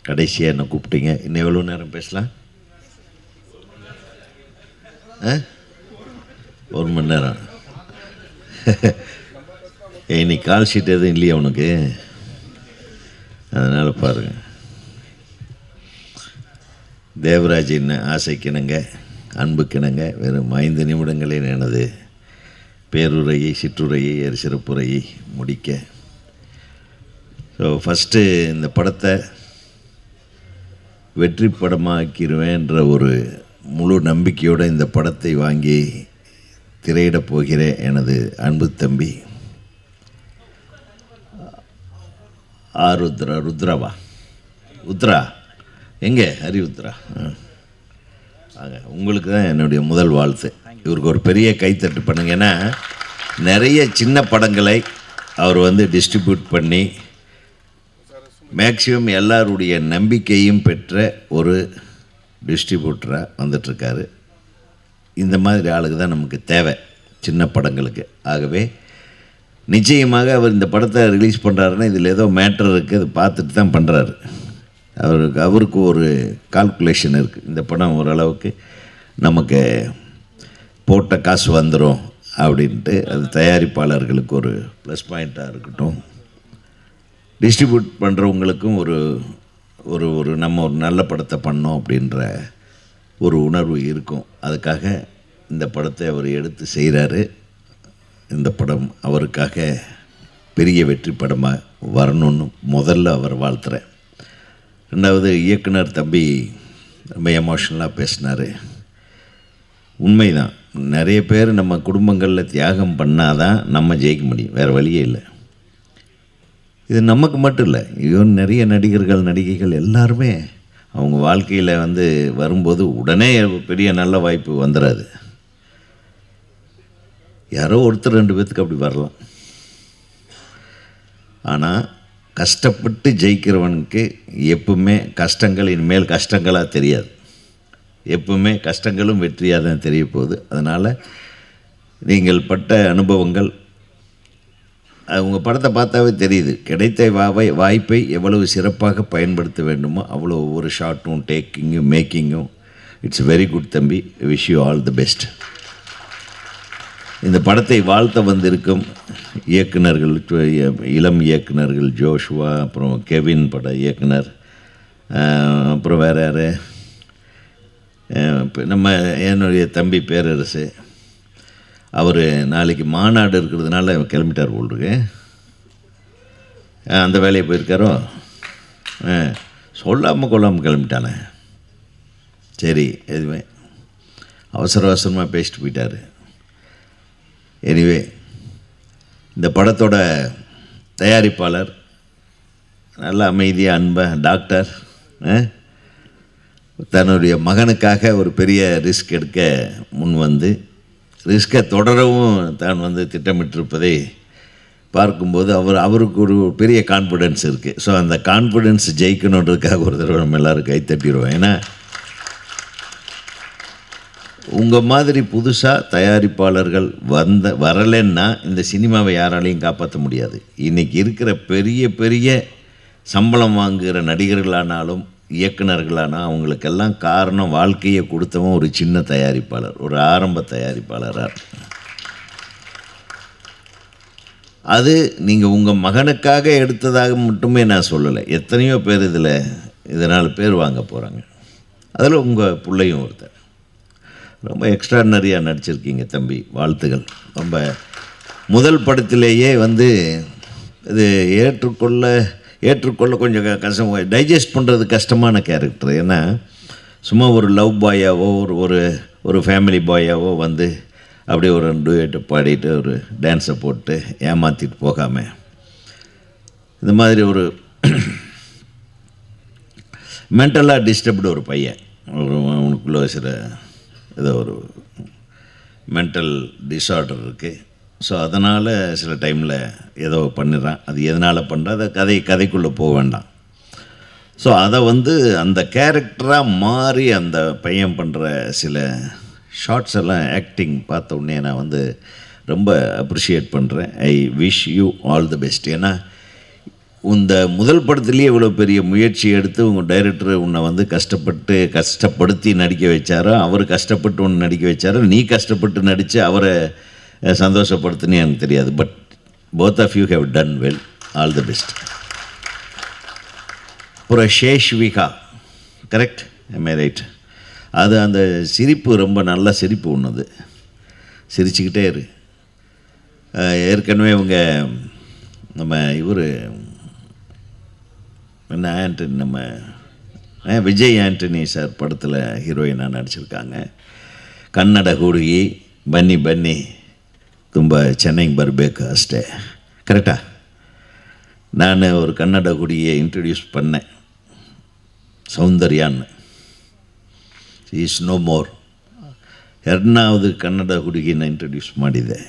கடைசியாக என்ன கூப்பிட்டீங்க. இன்னும் எவ்வளோ நேரம் பேசலாம்? 1 மணி நேரம். இன்னைக்கு கால் ஷீட் எதுவும் இல்லையா உனக்கு? அதனால் பாருங்கள், தேவராஜின் ஆசைக்கிணங்க அன்புக்கிணங்க வெறும் 5 நிமிடங்களில் எனது பேருரையை சிற்றுரையை சிறப்புரையை முடிக்க. ஸோ ஃபஸ்ட்டு இந்த படத்தை வெற்றி படமாக்கிடுவேன்ற ஒரு முழு நம்பிக்கையோடு இந்த படத்தை வாங்கி திரையிடப் போகிற எனது அன்பு தம்பி உத்ரா எங்கே உத்ரா ஆக உங்களுக்கு தான் என்னுடைய முதல் வாழ்த்து. இவருக்கு ஒரு பெரிய கைத்தட்டு பண்ணுங்க. ஏன்னா நிறைய சின்ன படங்களை அவர் டிஸ்ட்ரிபியூட் பண்ணி மேக்சிமம் எல்லாருடைய நம்பிக்கையும் பெற்ற ஒரு டிஸ்ட்ரிபியூட்டராக வந்துட்டுருக்காரு. இந்த மாதிரி ஆளுக்கு தான் நமக்கு தேவை சின்ன படங்களுக்கு. ஆகவே நிச்சயமாக அவர் இந்த படத்தை ரிலீஸ் பண்ணுறாருன்னா இதில் ஏதோ மேட்டர் இருக்குது, அது பார்த்துட்டு தான் பண்ணுறாரு. அவருக்கு ஒரு கால்குலேஷன் இருக்குது. இந்த படம் ஓரளவுக்கு நமக்கு போட்ட காசு வந்துடும் அப்படின்ட்டு. அது தயாரிப்பாளர்களுக்கு ஒரு ப்ளஸ் பாயிண்ட்டாக இருக்கட்டும், டிஸ்ட்ரிபியூட் பண்ணுறவங்களுக்கும் ஒரு ஒரு ஒரு நம்ம ஒரு நல்ல படத்தை பண்ணோம் அப்படின்ற ஒரு உணர்வு இருக்கும். அதுக்காக இந்த படத்தை அவர் எடுத்து செய்கிறாரு. இந்த படம் அவருக்காக பெரிய வெற்றி படமாக வரணும்னு முதல்ல அவர் வாழ்த்துறேன். ரெண்டாவது, இயக்குனர் தம்பி ரொம்ப எமோஷ்னலாக பேசினார். உண்மைதான், நிறைய பேர் நம்ம குடும்பங்களில் தியாகம் பண்ணால் தான் நம்ம ஜெயிக்க முடியும், வேறு வழியே இல்லை. இது நமக்கு மட்டும் இல்லை, இவன் நிறைய நடிகர்கள் நடிகைகள் எல்லாருமே அவங்க வாழ்க்கையில் வரும்போது உடனே பெரிய நல்ல வாய்ப்பு வந்துடாது. யாரோ ஒருத்தர் 2 பேர்த்துக்கு அப்படி வரலாம். ஆனால் கஷ்டப்பட்டு ஜெயிக்கிறவனுக்கு எப்பவுமே கஷ்டங்கள் இனிமேல் கஷ்டங்களாக தெரியாது. எப்பவுமே கஷ்டங்களும் வெற்றியாக தான் தெரிய போகுது. அதனால் நீங்கள் பட்ட அனுபவங்கள் அவங்க படத்தை பார்த்தாவே தெரியுது. கிடைத்த வாய்ப்பை எவ்வளவு சிறப்பாக பயன்படுத்த வேண்டுமோ அவ்வளோ ஒவ்வொரு ஷாட்டும் டேக்கிங்கும் மேக்கிங்கும் இட்ஸ் வெரி குட் தம்பி. Wish you all the best. இந்த படத்தை வாழ்த்த வந்திருக்கும் இயக்குனர்கள், இளம் இயக்குனர்கள் ஜோஷுவா, அப்புறம் கெவின் பட இயக்குனர், அப்புறம் வேறு யார், நம்ம என்னுடைய தம்பி பேரரசு. அவர் நாளைக்கு மாநாடு இருக்கிறதுனால கிளம்பிட்டார் போல்ருக்கு. அந்த வேலையை போயிருக்காரோ, சொல்லாமல் கொள்ளாமல் கிளம்பிட்டானே. சரி, எதுவுமே அவசரமாக பேசிட்டு போயிட்டார். எனிவே, இந்த படத்தோட தயாரிப்பாளர் நல்ல அமைதியாக அன்பாக டாக்டர் தன்னுடைய மகனுக்காக ஒரு பெரிய ரிஸ்க் எடுக்க முன் ரிஸ்கை தொடரவும் தான் திட்டமிட்டிருப்பதை பார்க்கும்போது அவருக்கு ஒரு பெரிய கான்ஃபிடென்ஸ் இருக்குது. ஸோ அந்த கான்ஃபிடென்ஸ் ஜெயிக்கணுன்றதுக்காக ஒரு தடவை நம்ம எல்லோரும் கைத்தட்டிடுவோம். ஏன்னா உங்கள் மாதிரி புதுசாக தயாரிப்பாளர்கள் வரலைன்னா இந்த சினிமாவை யாராலையும் காப்பாற்ற முடியாது. இன்றைக்கி இருக்கிற பெரிய பெரிய சம்பளம் வாங்குகிற நடிகர்களானாலும் இயக்குனர்களானால் அவங்களுக்கெல்லாம் காரணம் வாழ்க்கையை கொடுத்தவன் ஒரு சின்ன தயாரிப்பாளர், ஒரு ஆரம்ப தயாரிப்பாளராக. அது நீங்கள் உங்கள் மகனுக்காக எடுத்ததாக மட்டுமே நான் சொல்லலை. எத்தனையோ பேர் இதனால் பேர் வாங்க போகிறாங்க. அதில் உங்கள் பிள்ளையும் ஒருத்தர். ரொம்ப எக்ஸ்ட்ராடினரியாக நடிச்சிருக்கீங்க தம்பி, வாழ்த்துகள். ரொம்ப முதல் படத்திலேயே இது ஏற்றுக்கொள்ள கொஞ்சம் கஷ்டம், டைஜஸ்ட் பண்ணுறது கஷ்டமான கேரக்டர். ஏன்னா சும்மா ஒரு லவ் பாயாவோ ஒரு ஃபேமிலி பாயாவோ அப்படியே ஒரு டூயட்டை பாடிட்டு ஒரு டான்ஸை போட்டு ஏமாற்றிட்டு போகாமல் இந்த மாதிரி ஒரு மென்டலாக டிஸ்டர்ப்டு ஒரு பையன், அவனுக்குள்ளே சில ஏதோ ஒரு மென்டல் டிஸார்டர் இருக்குது. ஸோ அதனால் சில டைமில் ஏதோ பண்ணிடுறான். அது எதனால் பண்ணுற கதைக்குள்ளே போக வேண்டாம். ஸோ அதை அந்த கேரக்டராக மாறி அந்த பையன் பண்ணுற சில ஷார்ட்ஸ் எல்லாம் ஆக்டிங் பார்த்த உடனே நான் ரொம்ப அப்ரிஷியேட் பண்ணுறேன். ஐ wish you all the best. ஏன்னா இந்த முதல் படத்துலேயே இவ்வளோ பெரிய முயற்சி எடுத்து உங்கள் டைரக்டர் உன்னை வந்து கஷ்டப்படுத்தி நடிக்க வச்சாரோ, அவர் கஷ்டப்பட்டு உன்னை நடிக்க வச்சாரோ, நீ கஷ்டப்பட்டு நடித்து அவரை சந்தோஷப்படுத்துன்னு எனக்கு தெரியாது. But both of you have done well. All the best. அப்புறம் Sheshvika, correct? Am I right? அது அந்த சிரிப்பு ரொம்ப நல்ல சிரிப்பு ஒன்றுது, சிரிச்சுக்கிட்டே இரு. ஏற்கனவே இவங்க நம்ம இவர் என்ன ஆண்டனி, நம்ம விஜய் ஆண்டனி சார் படத்தில் ஹீரோயினாக நடிச்சிருக்காங்க. ಕನ್ನಡ ಹುಡುಗಿ ಬನ್ನಿ ಬನ್ನಿ ತುಂಬ ಚೆನ್ನಾಗಿ ಬರಬೇಕು ಅಷ್ಟೇ. கரெக்டா? நான் ஒரு கன்னட ಹುಡುಗಿயை இன்ட்ரடியூஸ் பண்ணேன், ಸೌಂದರ್ಯಾன்னு. Is no more. ಎರಡನಾவது ಕನ್ನಡ ಹುಡುಗಿನ ಇಂಟ್ರೊಡ್ಯೂಸ್ ಮಾಡಿದೆ,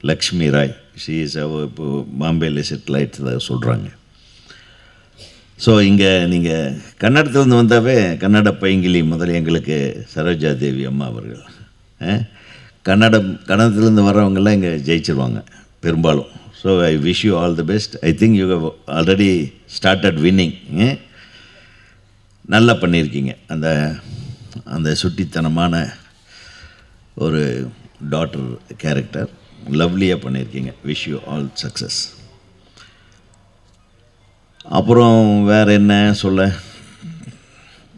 லக்ஷ்மி ராய். ஷீ இஸ் இப்போ பாம்பேயில் செட்டில் ஆகிட்டு சொல்கிறாங்க. ஸோ இங்கே நீங்கள் கன்னடத்துலேருந்து வந்தாவே கன்னட பைங்கிலி முதல்ல எங்களுக்கு சரோஜா தேவி அம்மா அவர்கள். கன்னடத்துலேருந்து வர்றவங்கெல்லாம் இங்கே ஜெயிச்சிருவாங்க பெரும்பாலும். So I wish you all the best. I think you have already started winning. நல்லா பண்ணியிருக்கீங்க. அந்த அந்த சுட்டித்தனமான ஒரு டாட்டர் கேரக்டர் லவ்லியாக பண்ணியிருக்கீங்க. Wish you all success. அப்புறம் வேறு என்ன சொல்ல,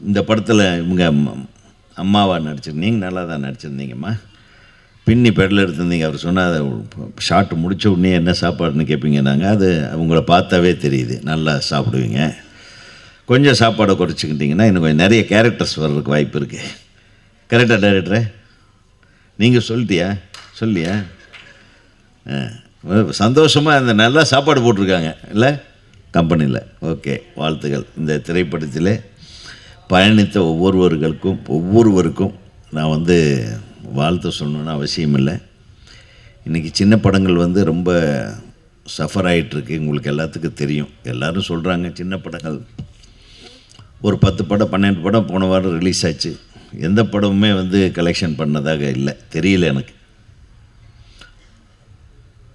இந்த படத்தில் இவங்க அம்மாவாக நடிச்சிருந்தீங்க, நல்லா தான் நடிச்சிருந்தீங்கம்மா. பின்னி பெடல் எடுத்திருந்தீங்க. அவர் சொன்னால் அதை ஷார்ட் முடித்த உடனே என்ன சாப்பாடுன்னு கேட்பீங்க. நாங்கள் அது அவங்கள பார்த்தாவே தெரியுது, நல்லா சாப்பிடுவீங்க. கொஞ்சம் சாப்பாடை குறைச்சிக்கிட்டிங்கன்னா இன்னும் கொஞ்சம் நிறைய கேரக்டர்ஸ் வர்றதுக்கு வாய்ப்பு இருக்குது. கரெக்டாக டைரக்டரே? நீங்கள் சொல்லியா? சந்தோஷமாக அந்த நல்லா சாப்பாடு போட்டிருக்காங்க இல்லை கம்பெனியில். ஓகே, வாழ்த்துக்கள். இந்த திரைப்படத்தில் பயணித்த ஒவ்வொருவருக்கும் நான் வந்து வாழ்த்து சொல்லணுன்னு அவசியம் இல்லை. இன்றைக்கி சின்ன படங்கள் வந்து ரொம்ப சஃபர் ஆகிட்டுருக்கு, உங்களுக்கு எல்லாத்துக்கும் தெரியும். எல்லோரும் சொல்கிறாங்க சின்ன படங்கள் ஒரு 10 படம் 12 படம் போன வாரம் ரிலீஸ் ஆச்சு. எந்த படமுமே வந்து கலெக்ஷன் பண்ணதாக இல்லை, தெரியல எனக்கு.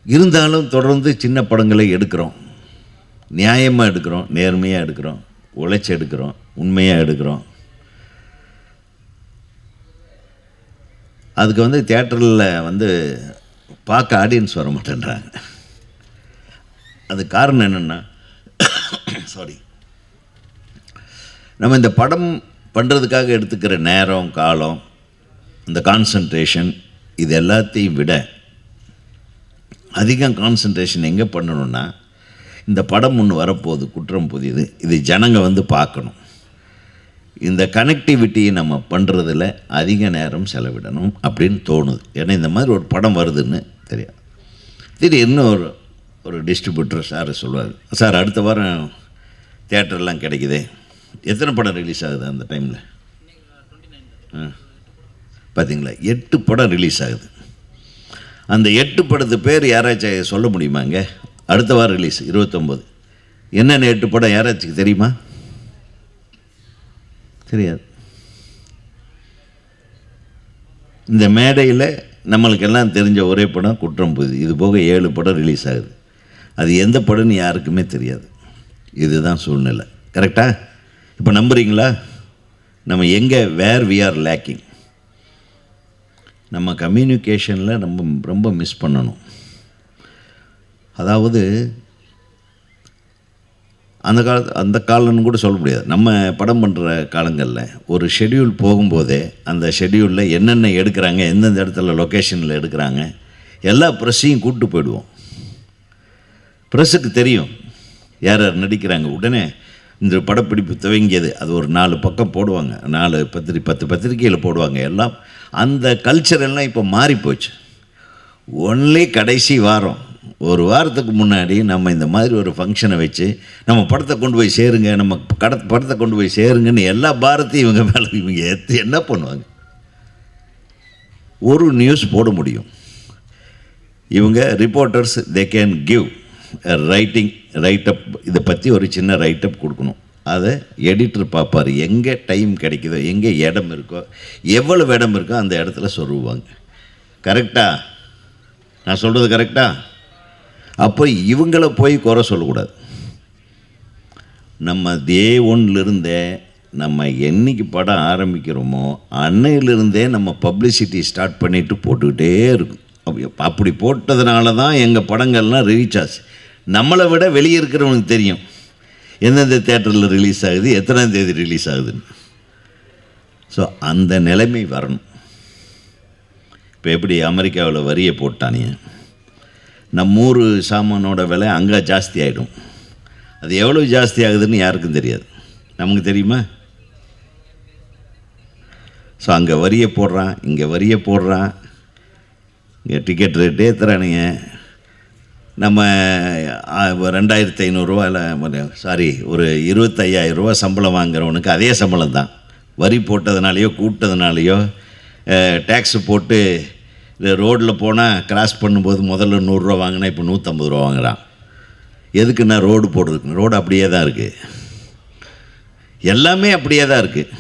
இருந்தாலும் தொடர்ந்து சின்ன படங்களை எடுக்கிறோம், நியாயமாக எடுக்கிறோம், நேர்மையாக எடுக்கிறோம், உழைச்சி எடுக்கிறோம், உண்மையாக எடுக்கிறோம். அதுக்கு வந்து தியேட்டரில் வந்து பார்க்க ஆடியன்ஸ் வர மாட்டேன்றாங்க. அது காரணம் என்னென்னா, சாரி, நம்ம இந்த படம் பண்ணுறதுக்காக எடுத்துக்கிற நேரம், காலம், இந்த கான்சன்ட்ரேஷன், இது எல்லாத்தையும் விட அதிகம் கான்சன்ட்ரேஷன் எங்கே பண்ணணுன்னா, இந்த படம் ஒன்று வரப்போகுது, குற்றம் புதியது, இது ஜனங்க வந்து பார்க்கணும். இந்த கனெக்டிவிட்டியை நம்ம பண்ணுறதில் அதிக நேரம் செலவிடணும் அப்படின்னு தோணுது. ஏன்னா இந்த மாதிரி ஒரு படம் வருதுன்னு தெரியாது. திடீர்னு ஒரு டிஸ்ட்ரிபியூட்டர் சார் சொல்லுவார், சார் அடுத்த வாரம் தியேட்டர்லாம் கிடைக்குது, எத்தனை படம் ரிலீஸ் ஆகுது அந்த டைமில்? பார்த்தீங்களா, 8 படம் ரிலீஸ் ஆகுது. அந்த 8 படத்து பேர் யாராச்சும் சொல்ல முடியுமாங்க? அடுத்த வாரம் ரிலீஸ் 29. என்னென்ன 8 படம் யாராச்சும் தெரியுமா? தெரியாது. இந்த மேடையில் நம்மளுக்கெல்லாம் தெரிஞ்ச ஒரே படம் குற்றம் புதிது. இது போக 7 படம் ரிலீஸ் ஆகுது. அது எந்த படம்னு யாருக்குமே தெரியாது. இதுதான் சூழ்நிலை. கரெக்டாக? இப்போ நம்புறீங்களா? நம்ம வேர் வி ஆர் லேக்கிங், நம்ம கம்யூனிகேஷனில் ரொம்ப மிஸ் பண்ணணும். அதாவது அந்த காலம்னு கூட சொல்ல முடியாது. நம்ம படம் பண்ணுற காலங்களில் ஒரு ஷெட்யூல் போகும்போதே அந்த ஷெட்யூலில் என்னென்ன எடுக்கிறாங்க, எந்தெந்த இடத்துல லொக்கேஷனில் எடுக்கிறாங்க, எல்லா ப்ரெஸ்ஸையும் கூப்பிட்டு போயிடுவோம். ப்ரெஸ்ஸுக்கு தெரியும் யார் யார் நடிக்கிறாங்க. உடனே இந்த படப்பிடிப்பு துவங்கியது, அது ஒரு 4 பக்கம் போடுவாங்க, 10 பத்திரிக்கையில் போடுவாங்க. எல்லாம் அந்த கல்ச்சர் எல்லாம் இப்போ மாறி போச்சு. ஒன்லி கடைசி வாரம், ஒரு வாரத்துக்கு முன்னாடி நம்ம இந்த மாதிரி ஒரு ஃபங்க்ஷனை வச்சு நம்ம படத்தை கொண்டு போய் சேருங்க, நம்ம படத்தை கொண்டு போய் சேருங்கன்னு எல்லா பாரத்தையும் இவங்க மேலே இவங்க என்ன பண்ணுவாங்க? ஒரு நியூஸ் போட முடியும். இவங்க reporters they can give write-up, இதை பற்றி ஒரு சின்ன ரைட்டப் கொடுக்கணும். அதை எடிட்டர் பார்ப்பார், எங்கே டைம் கிடைக்குதோ, எங்கே இடம் இருக்கோ, எவ்வளவு இடம் இருக்கோ அந்த இடத்துல சொல்லுவாங்க. கரெக்டாக? நான் சொல்கிறது கரெக்டாக? அப்போ இவங்கள போய் குறை சொல்லக்கூடாது. நம்ம டே ஒன்லேருந்தே நம்ம என்றைக்கு படம் ஆரம்பிக்கிறோமோ அன்னையிலிருந்தே நம்ம பப்ளிசிட்டி ஸ்டார்ட் பண்ணிவிட்டு போட்டுக்கிட்டே இருக்கும். அப்படி போட்டதுனால தான் எங்கள் படங்கள்லாம் ரீச் ஆச்சு. நம்மளை விட வெளியே இருக்கிறவனுக்கு தெரியும் எந்தெந்த தேட்டரில் ரிலீஸ் ஆகுது, எத்தனாம் தேதி ரிலீஸ் ஆகுதுன்னு. ஸோ அந்த நிலைமை வரணும். இப்போ எப்படி அமெரிக்காவில் வரியை போட்டானே, நம்ம ஊர் சாமானோட விலை அங்கே ஜாஸ்தி ஆகிடும். அது எவ்வளோ ஜாஸ்தி ஆகுதுன்னு யாருக்கும் தெரியாது, நமக்கு தெரியுமா? ஸோ அங்கே வரியை போடுறான், இங்கே வரியை போடுறான், இங்கே டிக்கெட் ரேட்டே தரானுங்க. நம்ம 2500 இல்லை சாரி ஒரு 25,000 சம்பளம் வாங்குறவனுக்கு அதே சம்பளம் தான். வரி போட்டதுனாலையோ கூட்டதுனாலையோ டேக்ஸு போட்டு இது ரோட்டில் போனால் கிராஸ் பண்ணும்போது முதல்ல 100 ரூபா வாங்கினா இப்போ 150 ரூபா வாங்குகிறான். எதுக்குன்னா ரோடு போடுறதுக்கு. ரோடு அப்படியே தான் இருக்குது, எல்லாமே அப்படியே தான் இருக்குது.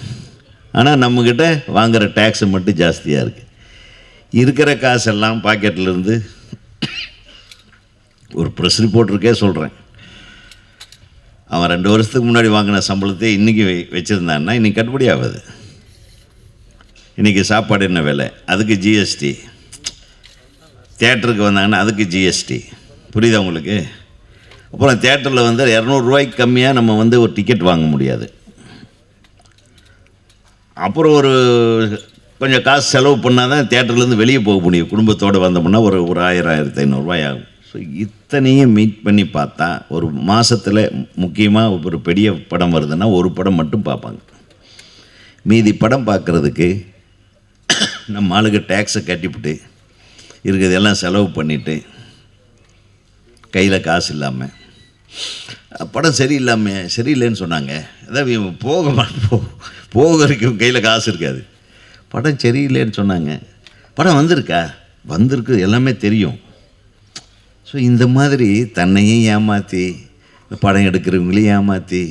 ஆனால் நம்மக்கிட்ட வாங்குகிற டேக்ஸு மட்டும் ஜாஸ்தியாக இருக்குது. இருக்கிற காசெல்லாம் பாக்கெட்லேருந்து ஒரு ப்ரெஸ் ரிப்போர்ட்டருக்கே சொல்கிறேன், அவன் 2 வருஷத்துக்கு முன்னாடி வாங்கின சம்பளத்தை இன்றைக்கி வச்சுருந்தான்னா இன்றைக்கி கட்டுப்படி ஆகாது. இன்றைக்கி சாப்பாடு என்ன விலை, அதுக்கு ஜிஎஸ்டி. தேட்டருக்கு வந்தாங்கன்னா அதுக்கு ஜிஎஸ்டி. புரியுதா உங்களுக்கு? அப்புறம் தேட்டரில் வந்து 200 ரூபாய்க்கு கம்மியாக நம்ம வந்து ஒரு டிக்கெட் வாங்க முடியாது. அப்புறம் ஒரு கொஞ்சம் காசு செலவு பண்ணால் தான் தேட்டர்லேருந்து வெளியே போக முடியும். குடும்பத்தோடு வந்தோம்னா ஒரு 1000-1500 ரூபாய் ஆகும். ஸோ இத்தனையும் மீட் பண்ணி பார்த்தா ஒரு மாதத்தில் முக்கியமாக ஒரு பெரிய படம் வருதுன்னா ஒரு படம் மட்டும் பார்ப்பாங்க. மீதி படம் பார்க்குறதுக்கு நம்ம ஆளுக்கு டேக்ஸை கட்டிவிட்டு இருக்கிறதெல்லாம் செலவு பண்ணிவிட்டு கையில் காசு இல்லாமல் படம் சரியில்லைன்னு சொன்னாங்க. அதாவது போக வரைக்கும் கையில் காசு இருக்காது. படம் சரியில்லைன்னு சொன்னாங்க, படம் வந்திருக்கு எல்லாமே தெரியும். ஸோ இந்த மாதிரி தன்னையும் ஏமாற்றி படம் எடுக்கிறவங்களையும் ஏமாற்றி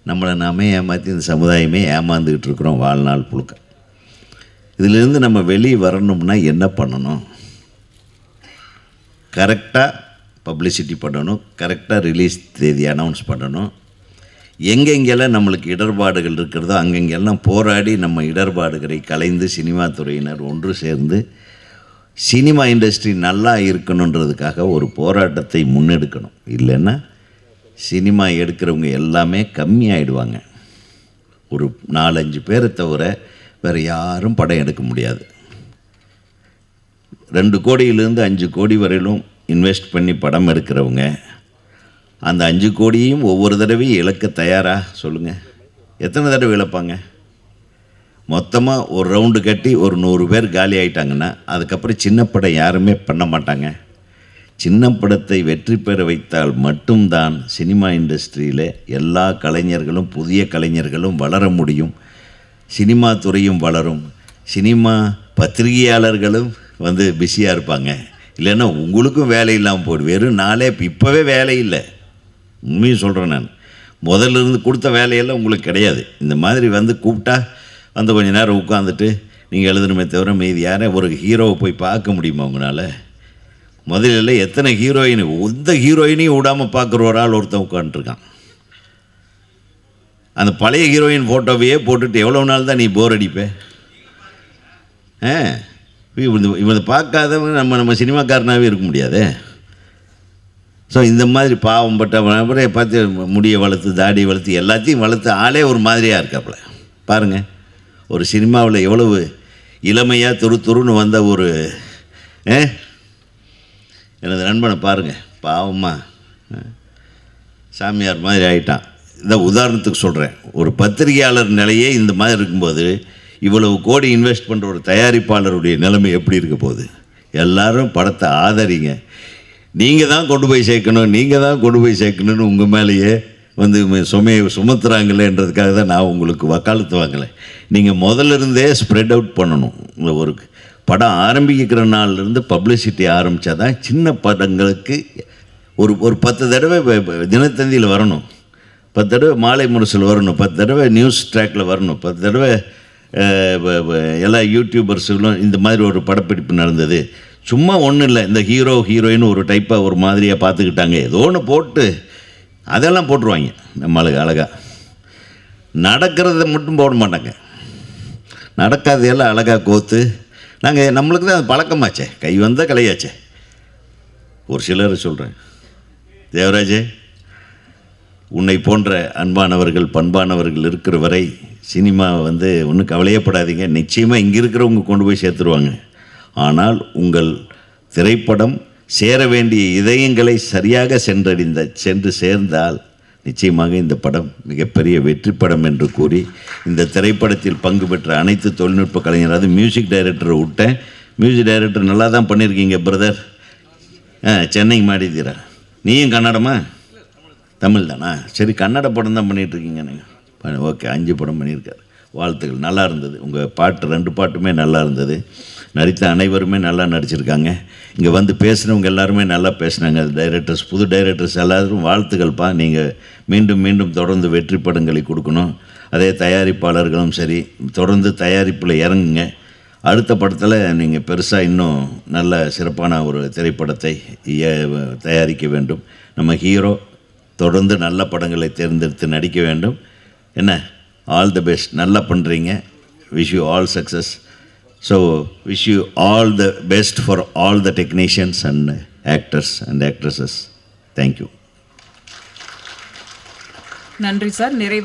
நம்மளை நாமே ஏமாற்றி இந்த சமுதாயமே ஏமாந்துக்கிட்டு இருக்கிறோம் வாழ்நாள் புழுக்க. இதிலேருந்து நம்ம வெளியே வரணும்னா என்ன பண்ணணும்? கரெக்டாக பப்ளிசிட்டி பண்ணணும், கரெக்டாக ரிலீஸ் தேதி அனௌன்ஸ் பண்ணணும். எங்கெங்கெல்லாம் நம்மளுக்கு இடர்பாடுகள் இருக்கிறதோ அங்கெங்கெல்லாம் போராடி நம்ம இடர்பாடுகளை கலைந்து சினிமா துறையினர் ஒன்று சேர்ந்து சினிமா இண்டஸ்ட்ரி நல்லா இருக்கணுன்றதுக்காக ஒரு போராட்டத்தை முன்னெடுக்கணும். இல்லைன்னா சினிமா எடுக்கிறவங்க எல்லாமே கம்மியாயிடுவாங்க. ஒரு 4-5 பேரை தவிர வேறு யாரும் படம் எடுக்க முடியாது. 2 கோடியிலேருந்து 5 கோடி வரையிலும் இன்வெஸ்ட் பண்ணி படம் எடுக்கிறவங்க அந்த 5 கோடியையும் ஒவ்வொரு தடவையும் இழக்க தயாராக சொல்லுங்கள். எத்தனை தடவை இழப்பாங்க? மொத்தமாக ஒரு ரவுண்டு கட்டி ஒரு 100 பேர் காலி ஆகிட்டாங்கன்னா அதுக்கப்புறம் சின்ன படம் யாருமே பண்ண மாட்டாங்க. சின்ன படத்தை வெற்றி பெற வைத்தால் மட்டும்தான் சினிமா இண்டஸ்ட்ரியில் எல்லா கலைஞர்களும் புதிய கலைஞர்களும் வளர முடியும், சினிமா துறையும் வளரும், சினிமா பத்திரிகையாளர்களும் வந்து பிஸியாக இருப்பாங்க. இல்லைன்னா உங்களுக்கும் வேலை இல்லாமல் போய்டும். வெறும் நாளே இப்போவே வேலை இல்லை. உண்மையும் சொல்கிறேன், நான் முதல்ல இருந்து கொடுத்த வேலையெல்லாம் உங்களுக்கு கிடையாது. இந்த மாதிரி வந்து கூப்பிட்டா வந்து கொஞ்சம் நேரம் உட்காந்துட்டு நீங்கள் எழுதணுமே தவிர மீதி யாரே ஒரு ஹீரோவை போய் பார்க்க முடியுமா உங்களால்? முதல்ல எத்தனை ஹீரோயின், எந்த ஹீரோயினையும் விடாமல் பார்க்குற ஒரு ஆள் ஒருத்தன் உட்காந்துருக்கான். அந்த பழைய ஹீரோயின் ஃபோட்டோவையே போட்டுட்டு எவ்வளோ நாள் தான் நீ போர் அடிப்பே? இவனை பார்க்காதவங்க நம்ம சினிமாக்காரனாகவே இருக்க முடியாது. ஸோ இந்த மாதிரி பாவம் பட்ட பார்த்து முடியை வளர்த்து தாடி வளர்த்து எல்லாத்தையும் வளர்த்து ஆளே ஒரு மாதிரியாக இருக்காப்புல. பாருங்கள், ஒரு சினிமாவில் எவ்வளவு இளமையாக துருன்னு வந்த ஒரு எனது நண்பனை பாருங்கள், பாவமாக சாமியார் மாதிரி ஆகிட்டான். இதான் உதாரணத்துக்கு சொல்கிறேன். ஒரு பத்திரிகையாளர் நிலையே இந்த மாதிரி இருக்கும்போது இவ்வளவு கோடி இன்வெஸ்ட் பண்ணுற ஒரு தயாரிப்பாளருடைய நிலைமை எப்படி இருக்க போகுது? எல்லாரும் படத்தை ஆதரிங்க, நீங்கள் தான் கொண்டு போய் சேர்க்கணும்னு உங்கள் மேலேயே வந்து சுமையை சுமத்துறாங்களேன்றதுக்காக தான் நான் உங்களுக்கு வக்காலத்து வாங்கலை. நீங்கள் முதல்ல இருந்தே ஸ்ப்ரெட் அவுட் பண்ணணும். ஒரு படம் ஆரம்பிக்கிற நாள்லேருந்து பப்ளிசிட்டி ஆரம்பித்தா தான் சின்ன படங்களுக்கு ஒரு 10 தடவை தினத்தந்தியில் வரணும், 10 தடவை மாலை முரசில் வரணும், 10 தடவை நியூஸ் ட்ராக்கில் வரணும், 10 தடவை எல்லா யூடியூபர்ஸுகளும் இந்த மாதிரி ஒரு படப்பிடிப்பு நடந்தது. சும்மா ஒன்றும் இல்லை, இந்த ஹீரோயின் ஒரு டைப்பாக ஒரு மாதிரியாக பார்த்துக்கிட்டாங்க, ஏதோ ஒன்று போட்டு அதெல்லாம் போட்டுருவாங்க நம்மளுக்கு அழகாக. நடக்கிறத மட்டும் போட மாட்டாங்க, நடக்காதையெல்லாம் அழகாக கோத்து. நாங்கள் நம்மளுக்கு தான் அது பழக்கமாச்சே, கை வந்தால் கலையாச்சே. ஒரு சிலர் சொல்கிறேன், தேவராஜே உன்னை போன்ற அன்பானவர்கள் பண்பானவர்கள் இருக்கிற வரை சினிமா ஒன்றும் கவலையப்படாதீங்க, நிச்சயமாக இங்கே இருக்கிறவங்க கொண்டு போய் சேர்த்துருவாங்க. ஆனால் உங்கள் திரைப்படம் சேர வேண்டிய இதயங்களை சரியாக சென்று சேர்ந்தால் நிச்சயமாக இந்த படம் மிகப்பெரிய வெற்றி படம் என்று கூறி, இந்த திரைப்படத்தில் பங்கு பெற்ற அனைத்து தொழில்நுட்ப கலைஞர், அது மியூசிக் டைரக்டரை விட்டேன். மியூசிக் டைரக்டர் நல்லா தான் பண்ணியிருக்கீங்க பிரதர். சென்னை மாடித்தீரா, நீயும் கன்னடமா? தமிழ் தானா? சரி, கன்னட படம் தான் பண்ணிகிட்ருக்கீங்க நீங்கள். ஓகே, 5 படம் பண்ணியிருக்காரு, வாழ்த்துக்கள். நல்லா இருந்தது உங்கள் பாட்டு, 2 பாட்டுமே நல்லா இருந்தது. நடித்த அனைவருமே நல்லா நடிச்சிருக்காங்க. இங்கே வந்து பேசுகிறவங்க எல்லாருமே நல்லா பேசினாங்க. டைரக்டர்ஸ், புது டைரக்டர்ஸ் எல்லாரும் வாழ்த்துக்கள்ப்பா. நீங்கள் மீண்டும் மீண்டும் தொடர்ந்து வெற்றி படங்களை கொடுக்கணும். அதே தயாரிப்பாளர்களும் சரி, தொடர்ந்து தயாரிப்பில் இறங்குங்க. அடுத்த படத்தில் நீங்கள் பெருசாக இன்னும் நல்ல சிறப்பான ஒரு திரைப்படத்தை தயாரிக்க வேண்டும். நம்ம ஹீரோ தொடர்ந்து நல்ல படங்களை தேர்ந்தெடுத்து நடிக்க வேண்டும். என்ன, ஆல் தி பெஸ்ட். நல்லா பண்ணுறீங்க. Wish you all success. So wish you all the best for all the technicians and actors and actresses. Thank you. நன்றி சார். நிறைவா